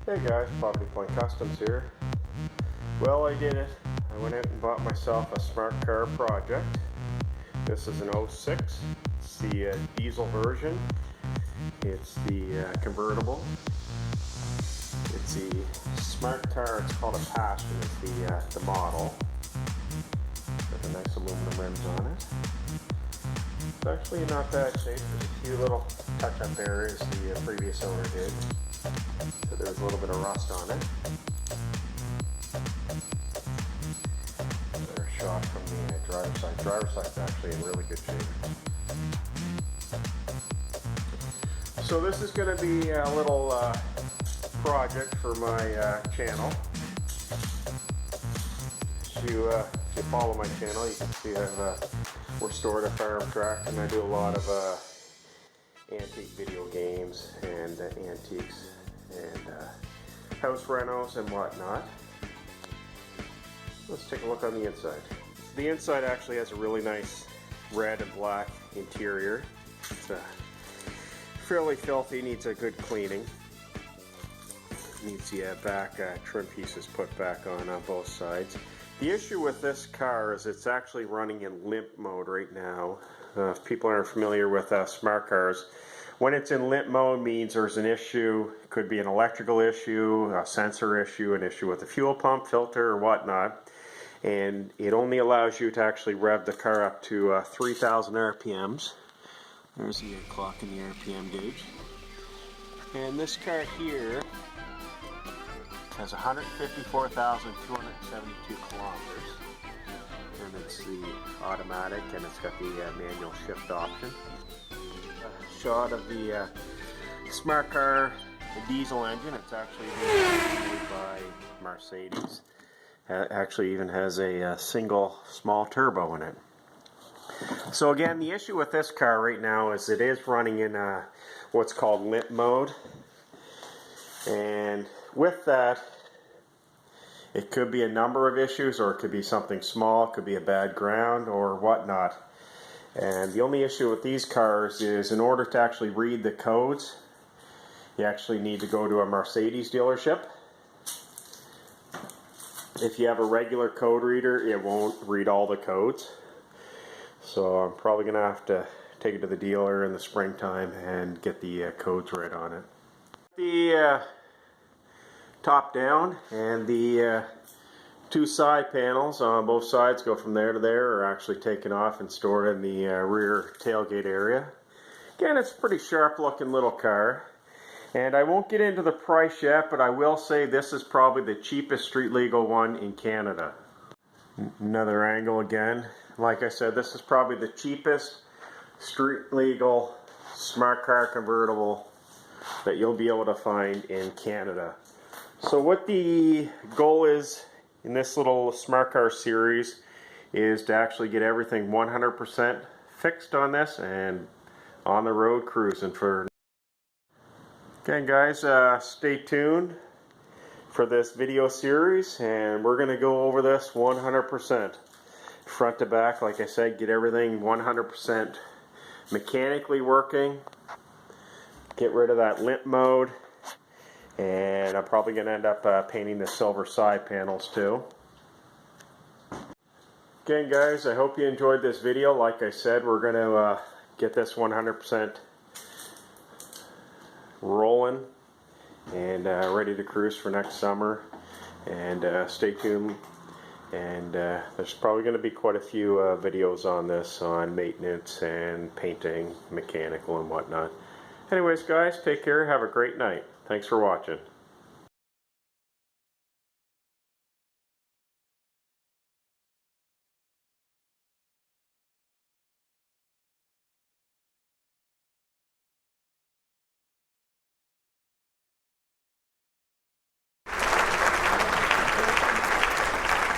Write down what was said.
Hey guys, Property Point Customs here. Well, I did it. I went out and bought myself a Smart Car project. This is an 06. It's the diesel version. It's the convertible. It's the Smart Car. It's called a Passion. It's the model. Got the nice aluminum rims on it. It's actually not bad shape. There's a few little touch-up areas the previous owner did. So there's a little bit of rust on it. Another shot from the driver's side. Driver's side's actually in really good shape. So this is going to be a little project for my channel. If you follow my channel, you can see I've restored a farm track, and I do a lot of antique video games and antiques and house renos and whatnot. Let's take a look on the inside. The inside actually has a really nice red and black interior. It's fairly filthy, needs a good cleaning. Needs the back trim pieces put back on both sides. The issue with this car is it's actually running in limp mode right now. If people aren't familiar with smart cars, when it's in limp mode means there's an issue. It could be an electrical issue, a sensor issue, an issue with the fuel pump, filter, or whatnot. And it only allows you to actually rev the car up to 3,000 RPMs. There's the clock in the RPM gauge. And this car here has 154,272 kilometers. And it's the automatic, and it's got the manual shift option. Shot of the Smart Car diesel engine. It's actually made by Mercedes. Actually even has a single small turbo in it. So again, the issue with this car right now is it is running in what's called limp mode. And with that, it could be a number of issues, or it could be something small. It could be a bad ground or whatnot. And the only issue with these cars is in order to actually read the codes, you actually need to go to a Mercedes dealership. If you have a regular code reader, it won't read all the codes. So I'm probably going to have to take it to the dealer in the springtime and get the codes read on it. The top down, and the two side panels on both sides go from there to there are actually taken off and stored in the rear tailgate area. Again, it's a pretty sharp looking little car, and I won't get into the price yet, but I will say this is probably the cheapest street legal one in Canada. Another angle again. Like I said, this is probably the cheapest street legal Smart Car convertible that you'll be able to find in Canada. So what the goal is in this little Smart Car series is to actually get everything 100% fixed on this and on the road cruising for. Okay guys, stay tuned for this video series, and we're going to go over this 100% front to back. Like I said, get everything 100% mechanically working, get rid of that limp mode. And I'm probably going to end up painting the silver side panels too. Again guys, I hope you enjoyed this video. Like I said, we're going to get this 100% rolling and ready to cruise for next summer. And stay tuned. And there's probably going to be quite a few videos on this, on maintenance and painting, mechanical and whatnot. Anyways guys, take care, have a great night. Thanks for watching.